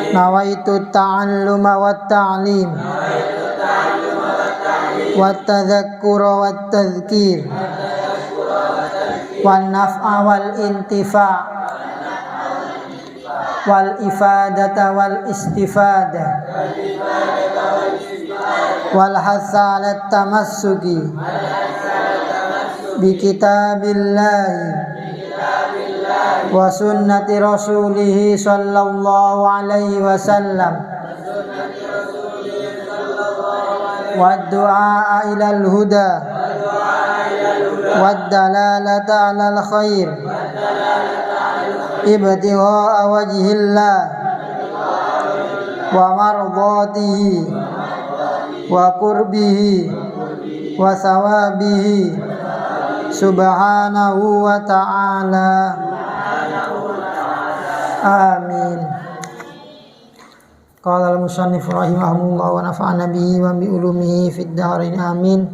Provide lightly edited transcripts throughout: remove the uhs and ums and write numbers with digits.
Nawaitu ta'alluma wat ta'lim wat tadzakkura wat tadhkir wan naf'a wal intifa' wal ifadata wal istifada wal hatha 'ala tamassuki bi kitabillahi wa sunnati rasulih sallallahu alaihi wasallam wa du'a ilal huda wa dalalata 'alal khair ibtigha'a wajhillah wa mardatihi wa qurbihi wa thawabihi subhanahu wa ta'ala. Amin. Qala al-musannif rahimahullah wa nafa'ana bihi wa bi ulumihi fid dharain amin.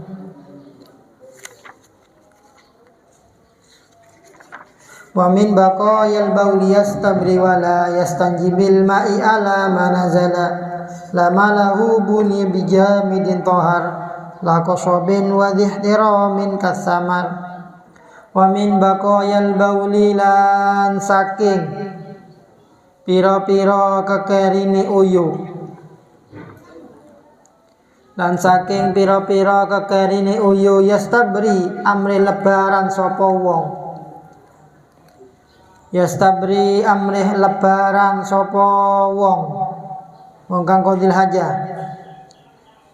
Wa min baqayal bauli yastabri wa la yastanjibil ma'i ala manazala la malahu buni bijamidin tahar la qasabin wa dhihtiramin kasamar. Wa min baqayal bauli lan saking pira-pira kekerini uyu lan saking pira-pira kekerini uyu yastabri amri lebaran sapa wong yastabri amri lebaran sapa wong kang qadil hajah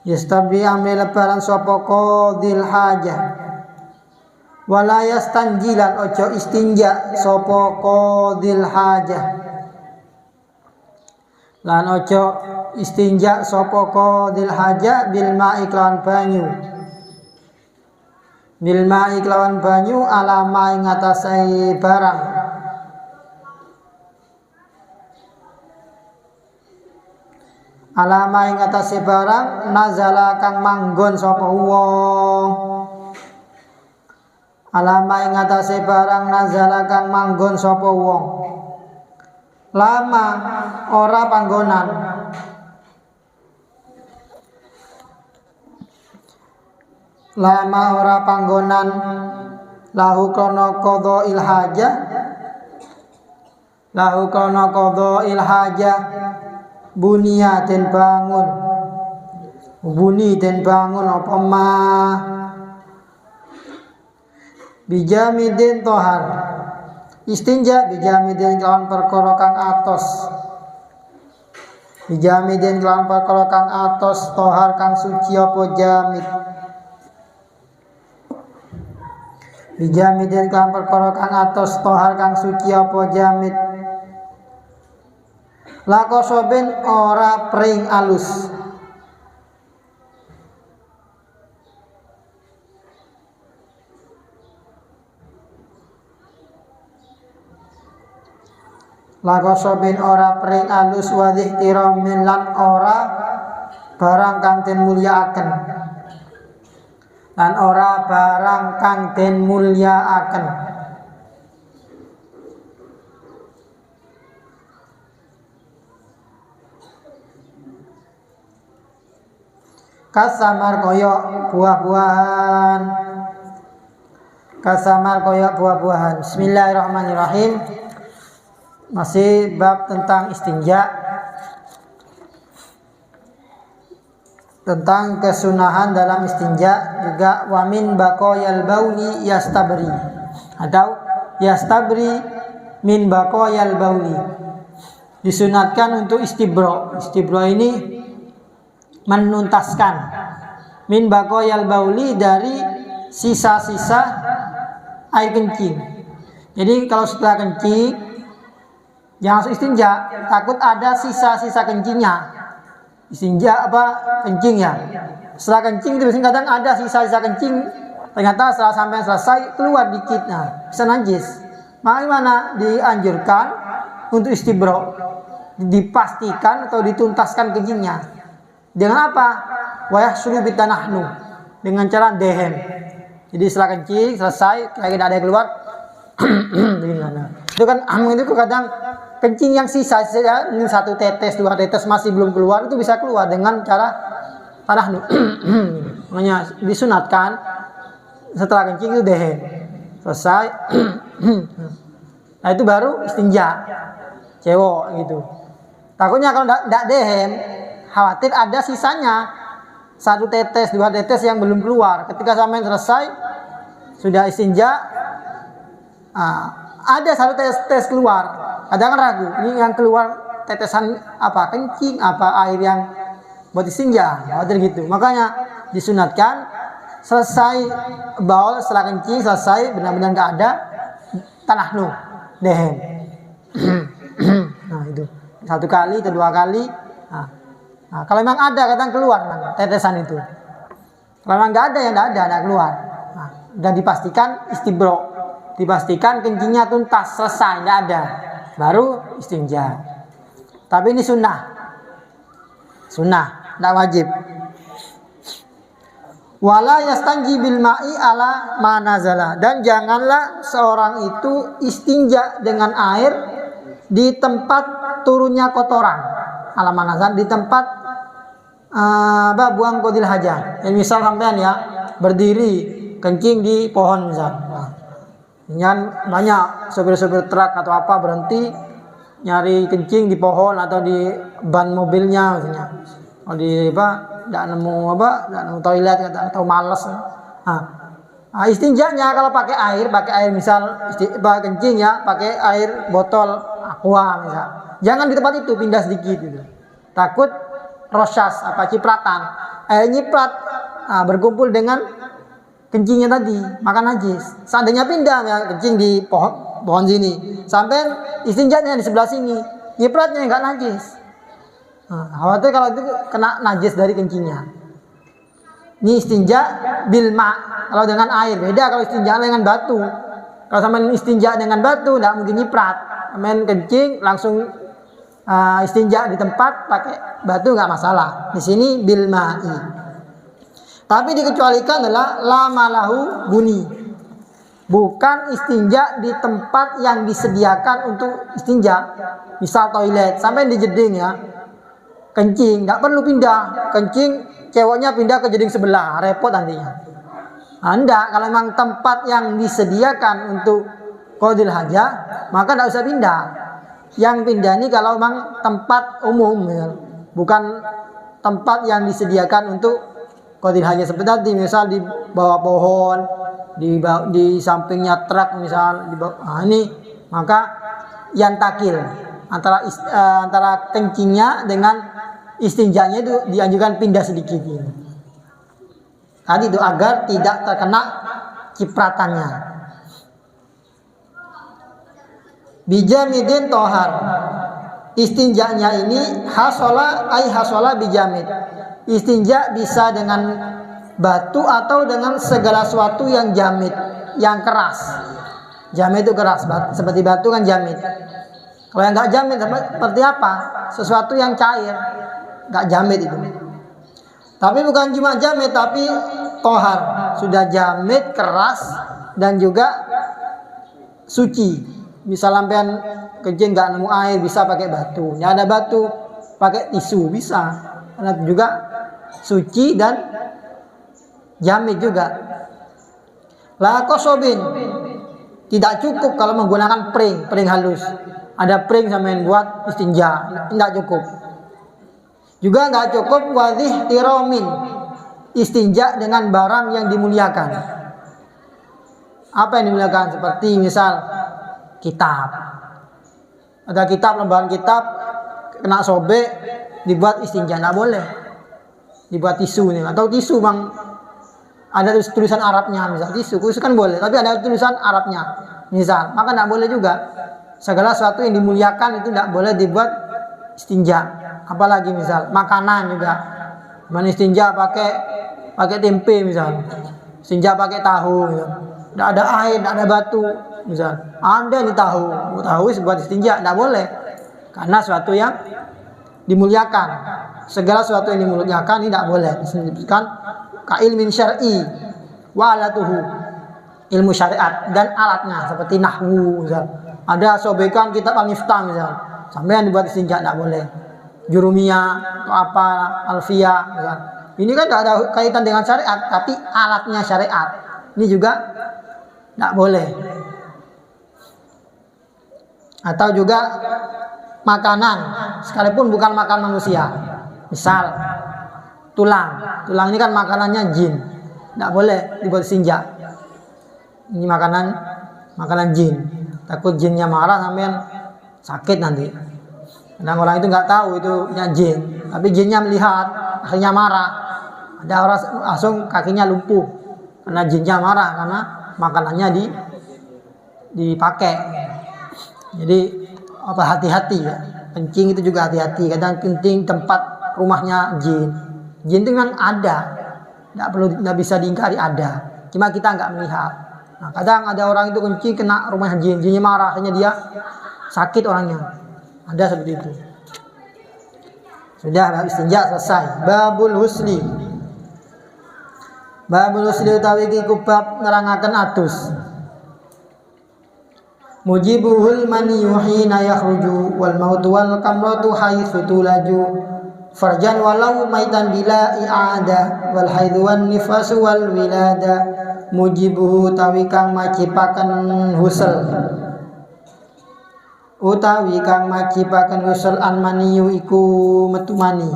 yastabri amri lebaran sapa qadil hajah wala yastanjilan ojo istinja sapa qadil hajah lan ojo istinja sapa qadil hajah bil ma'i kelawan banyu bil ma'i kelawan banyu alama ing atase barang alama ing atase barang nazala kang manggon sapa wong alama ing atase barang nazala kang manggon sapa wong lama ora panggonan lama ora panggonan lahu kana qadha ilhajah lahu kana qadha ilhajah bunia den bangun buni den bangun apa mah bijamidin tohar istinja bijamidin kelawan perkara kang atos bijamidin kelawan perkara kang atos tohar kang suci apa jamid bijamidin kelawan perkara kang atos tohar kang suci apa jamid lakosoben ora pring alus lakosobin ora pring alus wa dzikiramin lan ora barang kang den mulyakaken lan ora barang kang den mulyakaken kasamar koyo buah-buahan kasamar koyo buah-buahan. Bismillahirrahmanirrahim. Masih bab tentang istinja, tentang kesunahan dalam istinja. Juga wamin baqayal bauli yastabri atau yastabri min baqayal bauli, disunatkan untuk istibro. Istibro ini menuntaskan min baqayal bauli, dari sisa-sisa air kencing. Jadi kalau setelah kencing jangan langsung istinja, takut ada sisa-sisa kencingnya. Istinja apa kencing ya. Setelah kencing itu biasanya kadang ada sisa-sisa kencing, ternyata setelah sampai selesai keluar dikit, nah bisa najis. Maka gimana? Dianjurkan untuk istibro, dipastikan atau dituntaskan kencingnya. Dengan apa? Wayah sulu bitanahnu, dengan cara dehen. Jadi setelah kencing selesai, kayak tidak ada yang keluar. Itu kan itu kadang kencing yang sisa ini 1 tetes 2 tetes masih belum keluar, itu bisa keluar dengan cara tanahnu. Makanya disunatkan setelah kencing itu dehem selesai. Nah itu baru istinja cewek gitu. Takutnya kalau tidak dehem, khawatir ada sisanya 1 tetes 2 tetes yang belum keluar. Ketika sampai selesai sudah istinja, ada 1 tetes keluar, kadang ragu ini yang keluar tetesan apa, kencing apa air yang buat istinja, khawatir gitu. Makanya disunatkan selesai baul, setelah kencing selesai benar-benar nggak ada, tanahnu dehem. Nah itu 1 kali atau 2 kali. Nah, kalau memang ada kadang keluar tetesan itu. Kalau memang nggak ada ya nggak keluar. Nah, dan dipastikan istibro, dipastikan kencingnya tuntas selesai nggak ada, baru istinja. Tapi ini sunnah, nggak wajib. Wala yastanji bil ma'i ala manazala, dan janganlah seorang itu istinja dengan air di tempat turunnya kotoran. Ala manazal, di tempat buang qadil hajat. Yang misal sampean ya berdiri kencing di pohon misal. Yang banyak sopir-sopir truk atau apa berhenti nyari kencing di pohon atau di ban mobilnya misalnya. Kalau di tidak nemu toilet atau malas. Istinjanya kalau pakai air misal kencing ya pakai air botol aqua misal. Jangan di tempat itu, pindah sedikit gitu. Takut rosas cipratan. Air nyiprat berkumpul dengan kencingnya tadi, makan najis. Seandainya pindah ya kencing di pohon sini, sampai istinjanya di sebelah sini, nyipratnya enggak najis. Khawatir kalau itu kena najis dari kencingnya. Ini istinja bilma, kalau dengan air beda. Kalau istinja dengan batu, kalau sama istinja dengan batu enggak mungkin nyiprat. Main kencing langsung istinja di tempat pakai batu enggak masalah. Di sini bilma'i. Tapi dikecualikan adalah lamalahu buni, bukan istinja di tempat yang disediakan untuk istinja. Misal toilet, sampai di jeding ya kencing, nggak perlu pindah kencing, ceweknya pindah ke jeding sebelah, repot nantinya. Anda kalau memang tempat yang disediakan untuk qadil hajat, maka tidak usah pindah. Yang pindah ini kalau memang tempat umum ya, bukan tempat yang disediakan untuk qadil hajat. Seperti tadi misal di bawah pohon, di sampingnya truk misal, ini maka yang takil antara kencingnya dengan istinjanya itu dianjurkan pindah sedikit ini. Tadi itu agar tidak terkena cipratannya. Bijamidin tohar, istinjanya ini hasola bijamid. Istinja bisa dengan batu atau dengan segala sesuatu yang jamid, yang keras. Jamid itu keras, seperti batu kan jamid. Kalau yang nggak jamid seperti apa? Sesuatu yang cair, nggak jamid itu. Tapi bukan cuma jamid, tapi tohar, sudah jamid, keras, dan juga suci. Misal sampean kencing nggak nemu air, bisa pakai batu. Nggak ada batu, pakai tisu bisa. Ada juga suci dan jamid juga. La kosobin, tidak cukup kalau menggunakan pring halus. Ada pring sama yang buat istinja, tidak cukup. Juga nggak cukup wadih tiromin, istinja dengan barang yang dimuliakan. Apa yang dimuliakan? Seperti misal kitab. Ada kitab, lembaran kitab kena sobek, dibuat istinja, nggak boleh. Dibuat tisu nih, atau tisu bang, ada tulisan Arabnya misal tisu kan boleh, tapi ada tulisan Arabnya misal, maka nggak boleh juga. Segala sesuatu yang dimuliakan itu tidak boleh dibuat istinja. Apalagi misal makanan juga, istinja pakai tempe misal, istinja pakai tahu, tidak ada air, tidak ada batu misal, ada di tahu buat istinja, tidak boleh, karena sesuatu yang dimuliakan. Segala sesuatu yang dimuliakan ini tidak boleh. Disebutkan kailmin syar'i wa alatuhu, ilmu syariat dan alatnya seperti nahwu misal. Ada sobekan kitab Al-Miftah misal, sampai yang dibuat istinja tidak boleh. Jurumiyah atau apa, Alfiyah misal. Ini kan tidak ada kaitan dengan syariat, tapi alatnya syariat. Ini juga tidak boleh. Atau juga makanan, sekalipun bukan makan manusia. Misal tulang ini kan makanannya jin, tidak boleh dibuat istinja. Ini makanan jin. Takut jinnya marah sampean sakit nanti. Kadang orang itu nggak tahu itu jin, tapi jinnya melihat, akhirnya marah. Ada orang langsung kakinya lumpuh karena jinnya marah karena makanannya dipakai. Jadi hati-hati ya. Kencing itu juga hati-hati. Kadang kencing tempat rumahnya jin. Jin itu memang ada, nggak bisa diingkari ada. Cuma kita nggak melihat. Nah, kadang ada orang itu kencing kena rumah jin, jinnya marah, akhirnya dia sakit orangnya. Ada seperti itu. Sudah bab istinja selesai. Babul husli. Babul husli utawi iki kubab nerangaken atus. Mujibuhul mani yuhina yakhruju wal mautu wal kamratu haitsu tulaju farjan walau maitan bila i'ada wal haidhu wan nifasu wal wilada mujibuhu tawi kang macipaken husel utawi kang macipaken husel an maniyu iku metu mani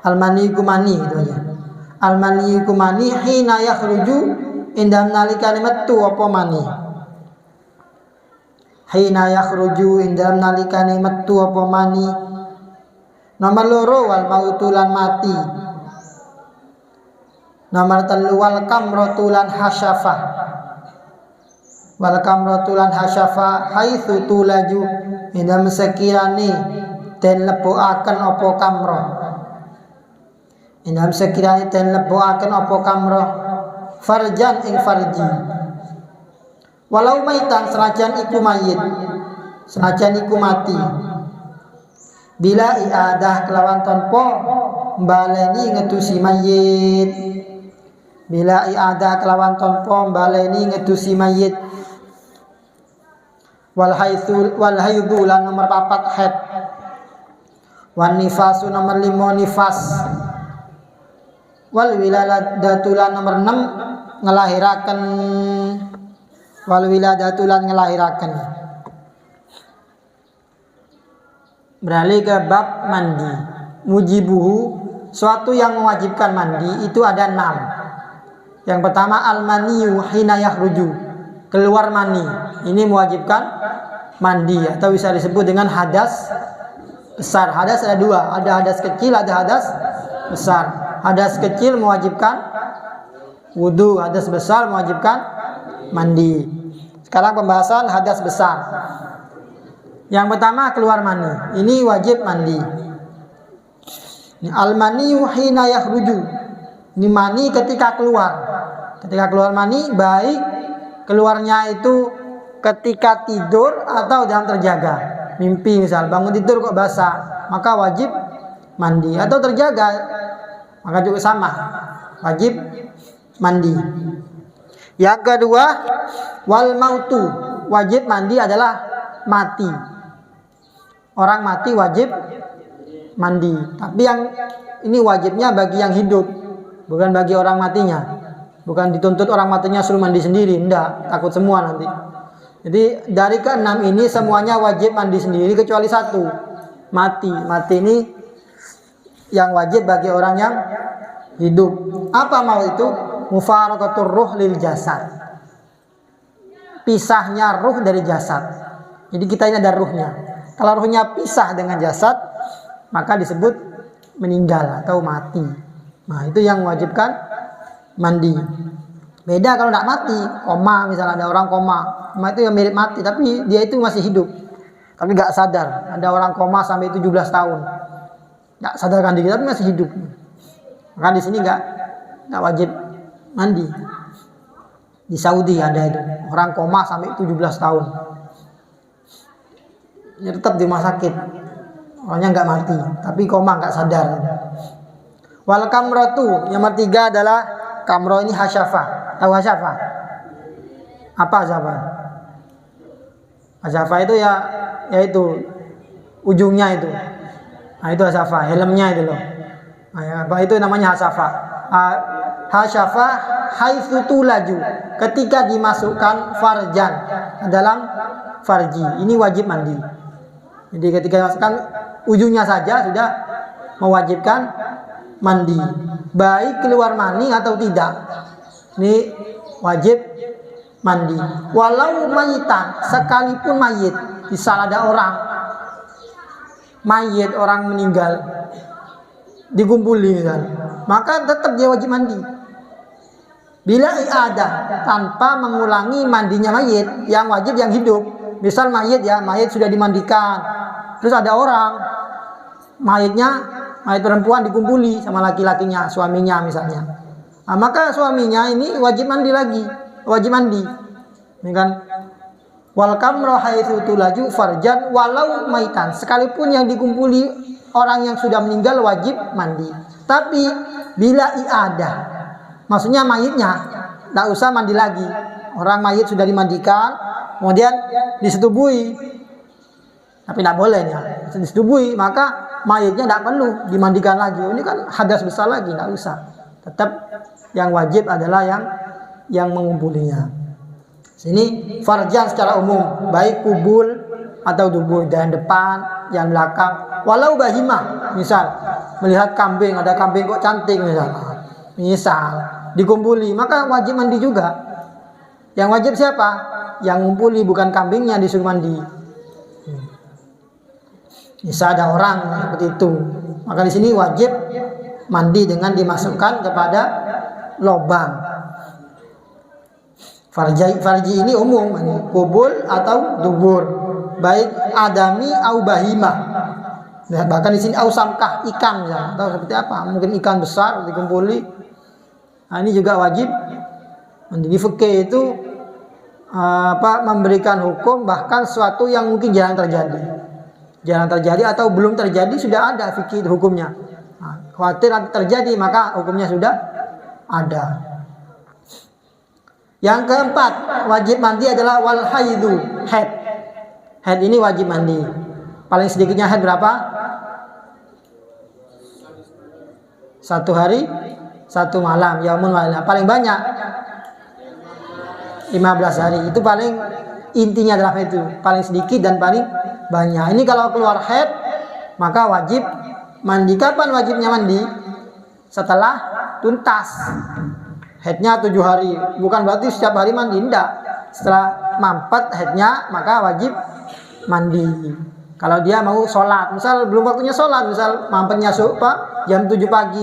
al mani iku mani gitu aja al mani iku mani hina yakhruju indam nalikane metu apa mani hina yakhruju indam nalikane metu apa mani. Nomor loro wal mautu lan mati. Nomor telu wal kamratu lan hasyafah. Wal kamratu lan hasyafah haitsu tulaju indam sekirane den lebokaken apa kamroh. Indam sekirane den lebokaken apa kamroh farjan ing farji. Walau maitan senajan iku mayit, senajan iku mati. Bila iadah kelawan tanpa mbaleni ngetusi mayit. Bila iadah kelawan tanpa mbaleni ngetusi mayit. Wal haidhu lan nomor 4 haid. Wan nifasu nomor 5 nifas. Wal wiladatu lan nomor 6 ngelahiraken. Wal wiladatu lan ngelahiraken. Beralih ke bab mandi. Mujibuhu, suatu yang mewajibkan mandi itu ada 6. Yang pertama al-maniyu hina yakhruju, keluar mani. Ini mewajibkan mandi atau bisa disebut dengan hadas besar. Hadas ada 2, ada hadas kecil, ada hadas besar. Hadas kecil mewajibkan wudu, hadas besar mewajibkan mandi. Sekarang pembahasan hadas besar. Yang pertama keluar mani, ini wajib mandi. Al-maniyu hina yakhruju, ini mani ketika keluar. Ketika keluar mani, baik keluarnya itu ketika tidur atau dalam terjaga. Mimpi misal, bangun tidur kok basah, maka wajib mandi. Atau terjaga, maka juga sama, wajib mandi. Yang kedua, wal mautu, wajib mandi adalah mati. Orang mati wajib mandi. Tapi yang ini wajibnya bagi yang hidup, bukan bagi orang matinya. Bukan dituntut orang matinya suruh mandi sendiri, enggak, takut semua nanti. Jadi dari ke-6 ini semuanya wajib mandi sendiri kecuali 1, mati. Mati ini yang wajib bagi orang yang hidup. Apa mau itu? Mufaraqatur ruh lil jasad. Pisahnya ruh dari jasad. Jadi kita ini ada ruhnya. Kalau ruhnya pisah dengan jasad, maka disebut meninggal atau mati. Nah, itu yang mewajibkan mandi. Beda kalau tidak mati, koma, misalnya ada orang koma itu yang mirip mati, tapi dia itu masih hidup, tapi nggak sadar. Ada orang koma sampai 17 tahun, nggak sadarkan diri, tapi masih hidup. Maka di sini nggak wajib mandi. Di Saudi ada itu orang koma sampai 17 tahun. Ya, tetap di rumah sakit, orangnya nggak mati, tapi koma, nggak sadar. Wal kamratu, yang ketiga adalah kamro ini hasyafah. Tahu hasyafah? Apa hasyafah? Hasafa itu ya yaitu ujungnya itu. Nah, itu hasafa, helmnya itu loh. Nah, ya, apa itu namanya hasafa? Hasafa haitsu tulaju, ketika dimasukkan farjan dalam farji. Ini wajib mandi. Jadi ketika dimasukkan ujungnya saja sudah mewajibkan mandi. Baik keluar mani atau tidak. Ini wajib mandi. Walau mayitan, sekalipun mayit. Misal ada orang mayit, orang meninggal dikumpuli misal, maka tetap dia wajib mandi. Bila i'adah, tanpa mengulangi mandinya mayit, yang wajib yang hidup. Misal mayit ya, mayit sudah dimandikan, terus ada orang mayit perempuan dikumpuli sama laki-lakinya, suaminya misalnya. Nah, maka suaminya ini wajib mandi lagi, wajib mandi. Ini kan wal kamra haitsu tulaju farjan walau maitan, sekalipun yang dikumpuli orang yang sudah meninggal wajib mandi. Tapi bila i'adah, maksudnya mayitnya tidak usah mandi lagi. Orang mayit sudah dimandikan, kemudian disetubui, tapi tidak boleh ya, disetubui, maka mayitnya tidak perlu dimandikan lagi. Ini kan hadas besar lagi, tidak usah. Tetap yang wajib adalah yang mengumpulinya. Sini farjan secara umum, baik kubul atau dubur, yang depan, yang belakang. Walau bahimah, misal melihat kambing, ada kambing kok cantik misal dikumpuli, maka wajib mandi juga. Yang wajib siapa? Yang ngumpuli, bukan kambingnya disuruh mandi. Misal ada orang seperti itu, maka di sini wajib mandi dengan dimasukkan kepada lobang. Farji ini umum, kubul atau dubur, baik adami au bahimah. Nah, bahkan di sini au samkah, ikan ya, atau seperti apa? Mungkin ikan besar dikumpuli. Nah, ini juga wajib. Di fikih itu memberikan hukum bahkan sesuatu yang mungkin jarang terjadi atau belum terjadi sudah ada fikih hukumnya. Nah, khawatir terjadi maka hukumnya sudah ada. Yang keempat, wajib mandi adalah wal haidu, haid. Haid ini wajib mandi. Paling sedikitnya haid berapa? 1 hari, 1 malam, yaumun walailah. Paling banyak 15 hari. Itu paling intinya adalah itu, paling sedikit dan paling banyak. Ini kalau keluar haid, maka wajib mandi. Kapan wajibnya mandi? Setelah tuntas. Haidnya 7 hari, bukan berarti setiap hari mandi, tidak. Setelah mampet haidnya, maka wajib mandi. Kalau dia mau sholat, misal belum waktunya sholat, misal mampetnya jam 7 pagi,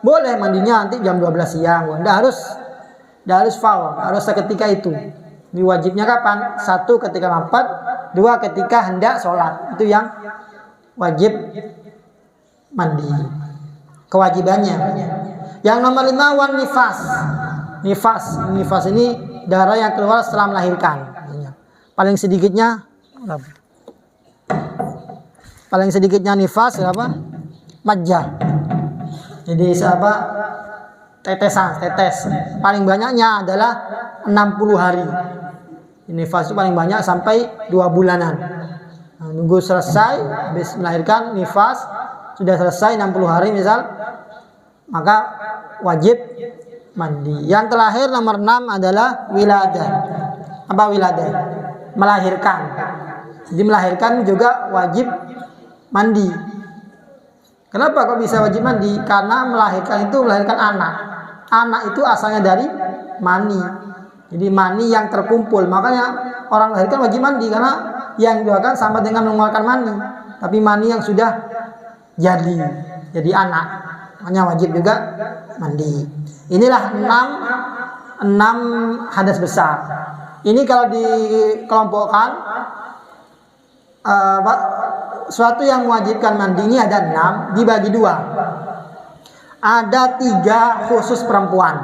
boleh mandinya nanti jam 12 siang. Tidak harus faul, harus seketika itu. Ini wajibnya kapan? 1 ketika mampet, 2 ketika hendak sholat. Itu yang wajib mandi. Kewajibannya. Yang nomor 5 wan nifas. Nifas ini darah yang keluar setelah melahirkan. Paling sedikitnya nifas berapa? Majjah. Jadi tetes. Paling banyaknya adalah 60 hari. Nifas itu paling banyak sampai 2 bulanan. Nah, nunggu selesai habis melahirkan nifas, sudah selesai 60 hari misal, maka wajib mandi. Yang terakhir nomor 6 adalah wiladah. Apa wiladah? Melahirkan. Jadi melahirkan juga wajib mandi. Kenapa kok bisa wajib mandi? Karena melahirkan itu melahirkan anak. Anak itu asalnya dari mani. Jadi mani yang terkumpul. Makanya orang melahirkan wajib mandi karena yang didoakan sama dengan mengeluarkan mani. Tapi mani yang sudah jadi anak. Makanya wajib juga mandi. Inilah 6 hadas besar. Ini kalau dikelompokkan, suatu yang mewajibkan mandi ini ada 6 dibagi 2. Ada 3 khusus perempuan.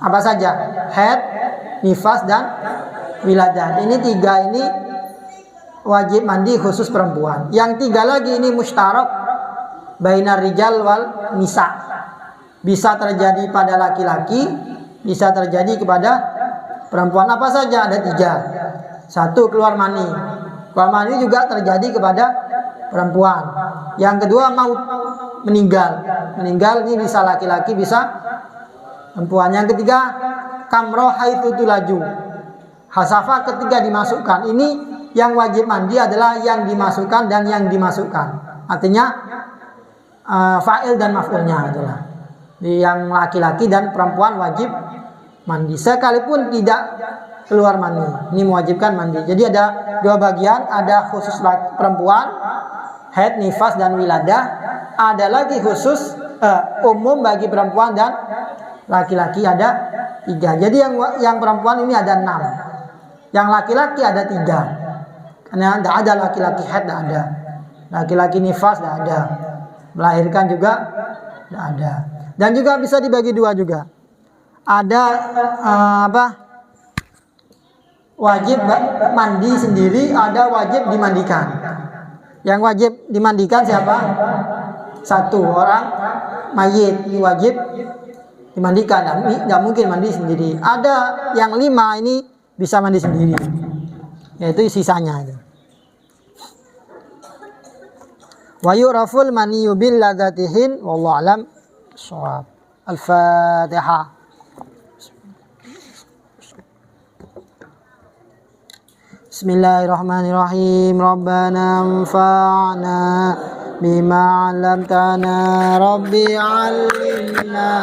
Apa saja? Haid, nifas dan wiladah. Ini 3 ini wajib mandi khusus perempuan. Yang 3 lagi ini mustarak bainar rijal wal nisa. Bisa terjadi pada laki-laki, bisa terjadi kepada perempuan. Apa saja? Ada 3. Satu, keluar mani. Keluar mani juga terjadi kepada perempuan. Yang kedua, maut, meninggal. Meninggal ini bisa laki-laki, bisa perempuan. Yang ketiga, kamroh haitsu tulaju. Hasafah ketika dimasukkan. Ini yang wajib mandi adalah yang dimasukkan dan yang dimasukkan. Artinya fa'il dan maf'ulnya adalah. Yang laki-laki dan perempuan wajib mandi sekalipun tidak keluar mani. Ini mewajibkan mandi. Jadi ada dua bagian, ada khusus perempuan, haid, nifas dan wiladah. Ada lagi khusus umum bagi perempuan dan laki-laki, ada 3. Jadi yang perempuan ini ada 6. Yang laki-laki ada 3. Karena tidak ada laki-laki haid, tidak ada. Laki-laki nifas tidak ada. Melahirkan juga tidak ada. Dan juga bisa dibagi 2 juga. Ada wajib mandi sendiri, ada wajib dimandikan. Yang wajib dimandikan siapa? 1 orang mayit, ini wajib dimandikan. Tidak mungkin mandi sendiri. Ada yang 5 ini bisa mandi sendiri, yaitu sisanya itu. Wa yu'raful maniyyu bil ladzatihin wallahu alam shawab. Al-Fatihah. Bismillahirrahmanirrahim. Rabbana anfa'na bima 'allamtana, Rabbi 'allimna.